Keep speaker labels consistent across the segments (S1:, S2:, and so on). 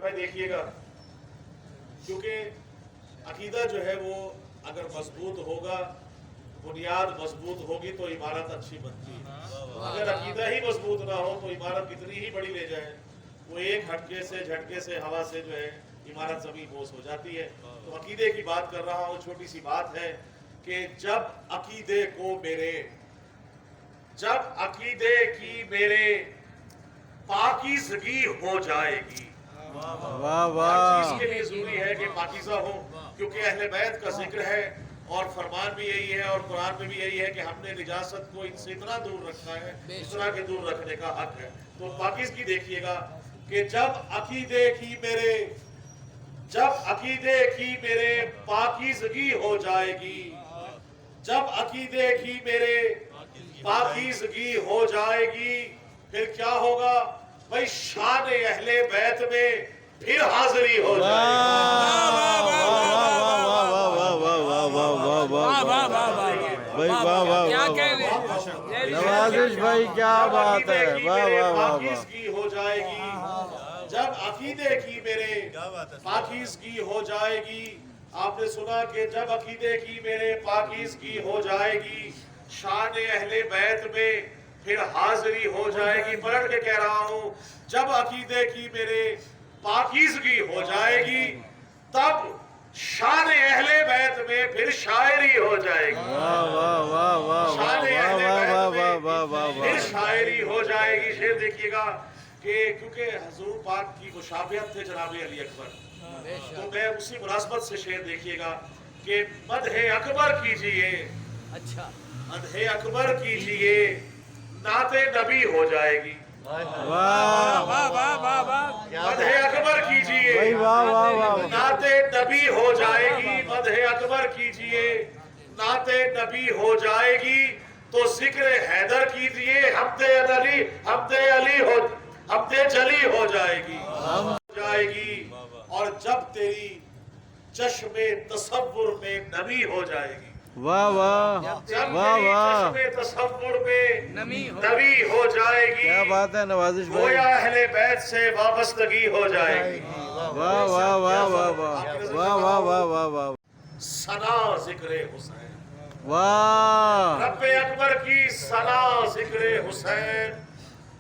S1: بھائی دیکھیے گا، کیونکہ عقیدہ جو ہے وہ اگر مضبوط ہوگا، بنیاد مضبوط ہوگی تو عمارت اچھی بنتی ہے۔ اگر عقیدہ ہی مضبوط نہ ہو تو عمارت کتنی ہی بڑی لے جائے، وہ ایک جھٹکے سے ہوا سے جو ہے عمارت زمین بوس ہو جاتی ہے۔ تو عقیدے کی بات کر رہا ہوں، چھوٹی سی بات ہے کہ جب عقیدے کی میرے پاکیزگی ہو جائے گی۔ ہر چیز کے لیے ضروری ہے کہ پاکیزہ ہو، کیونکہ اہل بیت کا ذکر ہے اور فرمان بھی یہی ہے اور قرآن میں بھی یہی ہے کہ ہم نے نجاست کو ان سے اتنا دور رکھا ہے اتنا کہ دور رکھنے کا حق ہے۔ تو پاکیزگی دیکھیے گا کہ جب عقیدے کی میرے پاکیزگی ہو جائے گی، جب عقیدے کی میرے پاکیزگی ہو جائے گی، پھر کیا ہوگا بھائی؟ شان اہل بیت میں پھر حاضری ہو جائے گی۔
S2: نوازش بھائی کیا بات ہے، واہ واہ واہ واہ۔
S1: پاکیزگی ہو جائے گی، جب عقیدے کی میرے پاکیزگی ہو جائے گی۔ آپ نے سنا کہ جب عقیدے کی میرے پاکیزگی ہو جائے گی، شان اہل بیت میں پھر حاضری ہو جائے گی۔ پلٹ کے کہہ رہا ہوں، جب عقیدے کی میرے پاکیزگی ہو جائے گی تب شان اہل بیت میں پھر شاعری ہو جائے گی۔ شان اہل بیت میں پھر شاعری ہو جائے گی۔ شعر دیکھیے گا کہ کیونکہ حضور پاک کی مشابہت تھے جناب علی اکبر، تو میں اسی مناسبت سے شعر دیکھیے گا کہ مدح اکبر کیجئے، مدح اکبر کیجئے، نعت نبی ہو جائے گی۔ مدح اکبر کیجئے، نعت نبی ہو جائے گی۔ مدح اکبر کیجئے، نعت نبی ہو جائے گی، تو ذکر حیدر کیجئے، حمد جلی ہو جائے گی۔ اور جب تیری چشم تصور میں نمی ہو جائے گی،
S2: واہ واہ
S1: جب
S2: واہ
S1: تیری
S2: واہ،
S1: چشم تصور میں نمی ہو جائے گی،
S2: کیا بات ہے نوازش بھائی،
S1: گویا اہل بیت سے وابستگی ہو جائے گی۔
S2: واہ واہ واہ واہ واہ واہ واہ واہ واہ واہ،
S1: ثنا ذکر حسین،
S2: واہ
S1: رب اکبر کی ثنا ذکر حسین،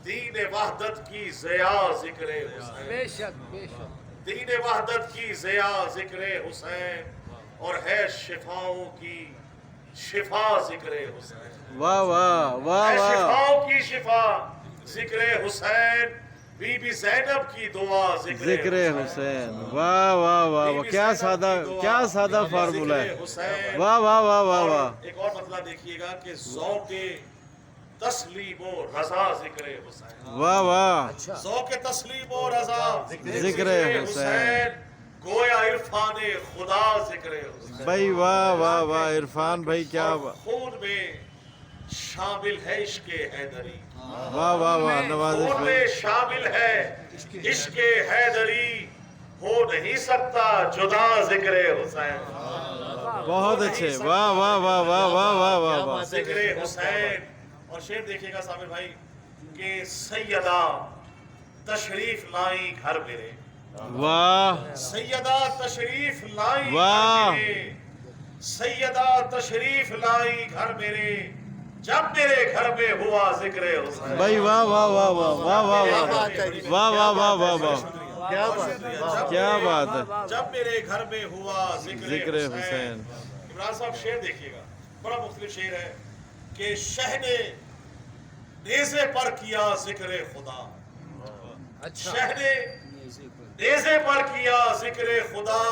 S1: دین وحدت کی ضیا ذکر حسین، دین وحدت کی ضیا ذکر حسین، اور ہے شفاؤں کی شفا ذکر حسین،
S2: واہ واہ واہ
S1: ہے
S2: واہ،
S1: شفاؤں کی شفا ذکر حسین، بی بی زینب کی دعا
S2: ذکر حسین، واہ واہ واہ واہ، کیا سادہ فارمولہ ہے، واہ واہ واہ واہ واہ،
S1: ایک اور مسئلہ دیکھیے گا کہ ذوق تسلیم و رضا ذکر حسین،
S2: واہ واہ،
S1: ذوق تسلیم و رضا
S2: ذکر حسین،
S1: گویا عرفان خدا ذکر حسین،
S2: بھائی واہ واہ واہ، عرفان بھائی کیا بات،
S1: خون میں شامل ہے عشق حیدری،
S2: واہ واہ واہ نوازش
S1: خون
S2: بھائی،
S1: میں شامل ہے عشق حیدری، ہو نہیں سکتا جدا ذکر حسین،
S2: بہت اچھے، واہ واہ واہ واہ واہ واہ واہ واہ،
S1: ذکر حسین۔ اور شعر دیکھیے گا سامر بھائی کہ سیدہ تشریف لائیں گھر میرے،
S2: واہ
S1: سیدہ تشریف لائیں
S2: واہ،
S1: گھر میرے، سیدہ تشریف لائیں گھر میرے، جب میرے گھر میں ہوا ذکر حسین،
S2: بھائی واہ واہ واہ واہ واہ واہ واہ واہ واہ واہ واہ، کیا بات ہے،
S1: جب میرے گھر میں ہوا
S2: ذکر
S1: ذکر
S2: حسین،
S1: حسین۔ عمران صاحب شعر دیکھیے گا، بڑا مختلف شعر ہے کہ شہ نے نیزے پر کیا ذکر خدا، شہ نے نیزے پر کیا ذکر خدا،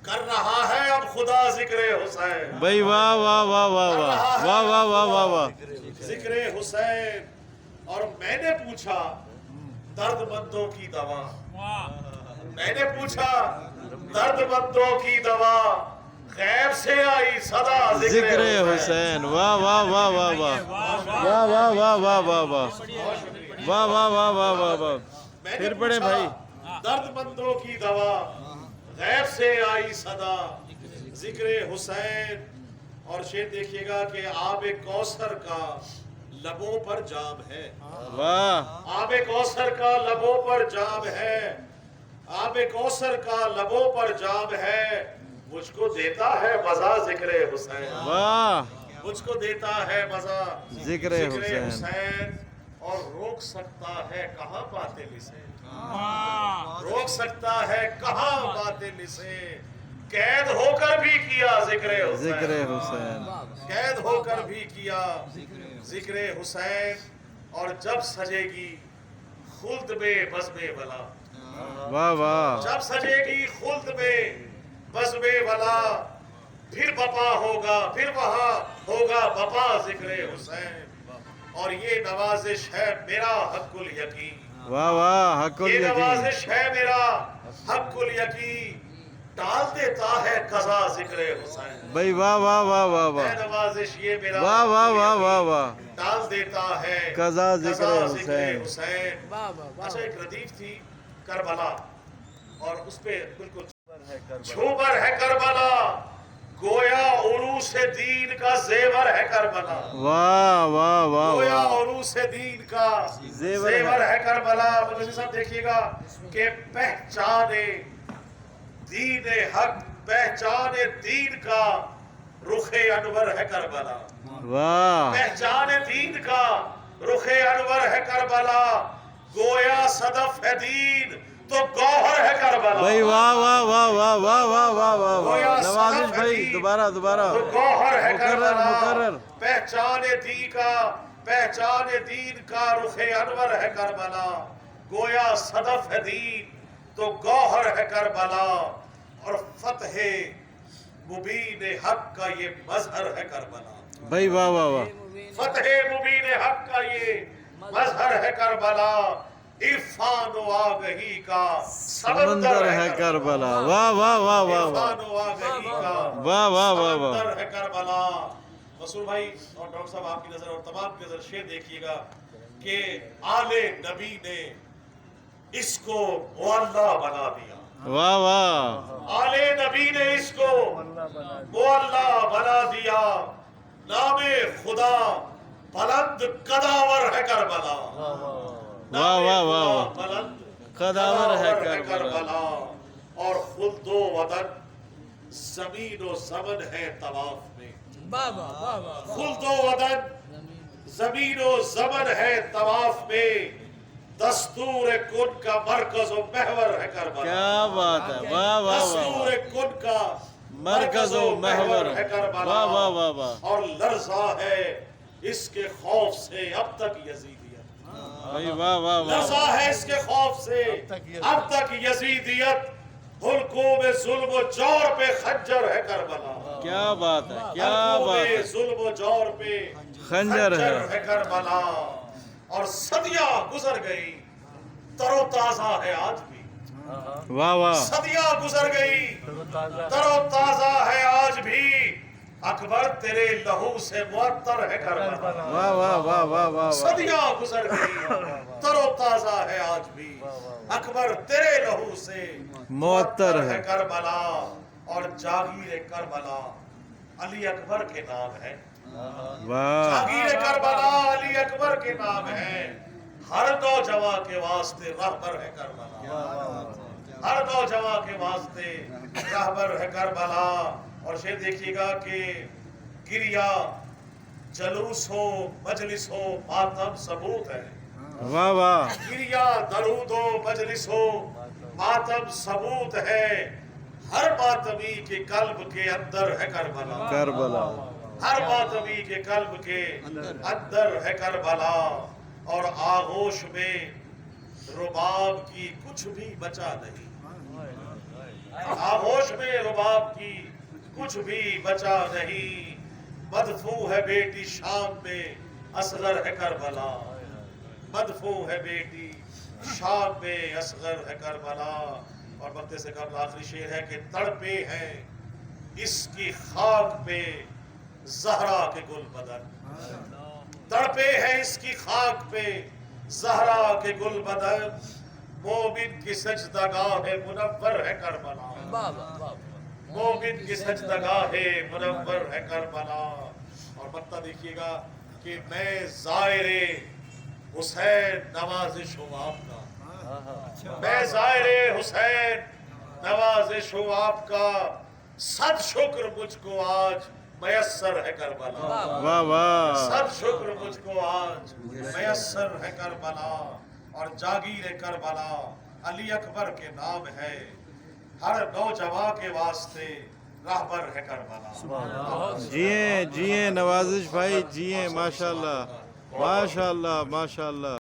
S1: کر رہا ہے اب خدا ذکر حسین،
S2: بھائی واہ واہ واہ واہ واہ واہ واہ واہ واہ واہ،
S1: ذکر حسین۔ اور میں نے پوچھا درد مندوں کی دوا، میں نے پوچھا درد مندوں کی دوا، غیب سے آئی صدا
S2: ذکر حسین، واہ واہ واہ واہ واہ واہ واہ واہ واہ واہ واہ واہ واہ واہ واہ واہ واہ، پھر پڑھیں بھائی،
S1: درد مندوں کی دوا، غیب سے آئی صدا ذکر حسین۔ اور شعر دیکھیے گا کہ آب کوثر کا لبوں پر جام ہے،
S2: واہ
S1: آب کوثر کا لبوں پر جام ہے، آب کوثر کا لبوں پر جام ہے، مجھ کو دیتا ہے مزہ ذکر حسین،
S2: واہ
S1: مجھ کو دیتا ہے مزہ
S2: ذکر حسین،
S1: اور روک سکتا ہے کہاں باطل اسے، روک سکتا ہے کہاں باطل اسے، قید ہو کر بھی کیا ذکر
S2: ذکر
S1: حسین،
S2: حسین،
S1: قید ہو کر بھی کیا ذکر حسین، اور جب سجے گی خلد میں بزم ولا،
S2: واہ واہ،
S1: جب سجے گی خلد میں بزم ولا، پھر بپا ہوگا، پھر وہاں ہوگا بپا ذکر حسین، اور یہ نوازش ہے میرا حق الیقین،
S2: واہ واہ، حق
S1: یہ
S2: الیقین،
S1: نوازش ہے میرا حق الیقین، ٹال دیتا ہے قضا ذکر حسین،
S2: بھائی واہ واہ واہ واہ
S1: ہے
S2: واہ،
S1: نوازش یہ میرا
S2: واہ واہ
S1: حق
S2: واہ واہ
S1: الیقین،
S2: واہ،
S1: ٹال دیتا ہے
S2: قضا ذکر حسین۔
S1: حسین۔ اچھا ایک ردیف تھی کربلا، اور اس پہ بالکل چھوبر ہے کربلا، گویا عروس دین کا زیور ہے کربلا،
S2: واہ واہ واہ
S1: گویا
S2: واہ،
S1: عروس دین کا
S2: زیور
S1: زیور ہے کربلا۔ مجھے صاحب دیکھیے گا کہ پہچان دین حق، پہچان دین کا رخ انور ہے کربلا،
S2: واہ
S1: پہچان دین کا رخ انور ہے کربلا، گویا صدف ہے دین تو گوہر ہے کربلا،
S2: بھائی واہ واہ واہ واہ واہ واہ واہ واہ
S1: گویا
S2: واہ، نوازش
S1: صدف ہے
S2: بھائی
S1: دین
S2: دوبارہ دوبارہ،
S1: تو گوہر ہے
S2: مکرر
S1: کربلا،
S2: مکرر،
S1: پہچان دین کا رخ انور ہے کربلا، گویا صدف ہے دین تو گوہر ہے کربلا، اور فتح مبین حق کا یہ مظہر ہے کربلا،
S2: بھائی واہ واہ واہ،
S1: فتح مبین حق کا یہ مظہر ہے کربلا، عرفان و آگہی کا
S2: سمندر ہے کربلا، واہ واہ واہ واہ واہ،
S1: عرفان و آگہی کا
S2: واہ واہ واہ واہ،
S1: سمندر ہے کربلا۔ مسعود بھائی اور ڈاکٹر صاحب آپ کی نظر اور تمام کی نظر شعر دیکھیے گا کہ آل نبی نے اس کو معلّہ بنا دیا،
S2: واہ واہ،
S1: آل نبی نے اس کو معلّہ بنا دیا، نام خدا بلند قداور ہے کربلا،
S2: واہ واہ واہ واہ،
S1: بلند
S2: قداور ہے کربلا،
S1: اور خلد و وطن زمین و زمن ہے طواف میں، خلد و وطن زمین و زمن ہے طواف میں، دستور کن کا مرکز و محور ہے کربلا،
S2: کیا بات ہے، واہ واہ واہ،
S1: دستور کن کا
S2: مرکز و محور
S1: ہے کربلا،
S2: واہ واہ واہ واہ،
S1: اور لرزہ ہے اس کے خوف سے اب تک یزیدیت،
S2: بھائی واہ واہ واہ،
S1: لرزہ ہے اس کے خوف سے اب تک یزیدیت، حلقوں میں ظلم و جور پہ خنجر ہے کربلا،
S2: کیا بات ہے، کیا
S1: حلقوں
S2: بات
S1: میں
S2: ہے،
S1: ظلم و جور پہ
S2: خنجر ہے،
S1: کربلا، اور صدیاں گزر گئی تر و تازہ ہے آج بھی،
S2: واہ واہ،
S1: صدیاں گزر گئی تر و تازہ ہے آج بھی، اکبر تیرے لہو سے معطر ہے کربلا،
S2: واہ واہ واہ واہ واہ،
S1: صدیاں گزر گئی تر و تازہ ہے آج بھی، اکبر تیرے لہو سے
S2: معطر ہے
S1: کربلا، اور جاگیر کربلا علی اکبر کے نام ہے،
S2: واہ،
S1: جاگیر کربلا علی اکبر کے نام ہے، ہر نوجوان کے واسطے رہبر ہے کربلا، ہر نوجوان کے واسطے رہبر ہے کربلا، اور شعر دیکھیے گا کہ گریا جلوس ہو مجلس ہو ماتم ثبوت ہے،
S2: واہ واہ،
S1: گریا درود ہو مجلس ہو ماتم ثبوت ہے، ہر ماتمی کے قلب کے اندر ہے کربلا،
S2: کربلا،
S1: ہر ماتمی کے قلب کے اندر ہے کربلا، اور آغوش میں رباب کی کچھ بھی بچا نہیں، آغوش میں رباب کی کچھ بھی بچا نہیں، مدفوع ہے بیٹی شام میں اصغر ہے کربلا، مدفوع ہے بیٹی شام میں اصغر ہے کربلا، اور وقت سے قبل آخری شعر ہے کہ تڑپے ہیں اس کی خاک پہ زہرا کے گل بدن، تڑپے ہیں اس کی خاک پہ زہرا کے گل بدن، مومن کی سجدگاہ منور ہے کربلا، مومن کی سجدگاہ منور ہے کربلا، اور مطلع دیکھیے گا کہ میں زائر حسین نوازش ہوں آپ کا، میں زائر حسین نوازش ہوں آپ کا، صد شکر مجھ کو آج میسر ہے کربلا،
S2: واہ واہ
S1: صد شکر مجھ کو آج میسر ہے کربلا، اور جاگیر کربلا علی اکبر کے نام ہے، ہر نوجوان کے واسطے راہبر ہے کربلا۔
S2: جیئیں جیئیں نوازش بھائی جیئیں، ماشاءاللہ ماشاءاللہ ماشاءاللہ۔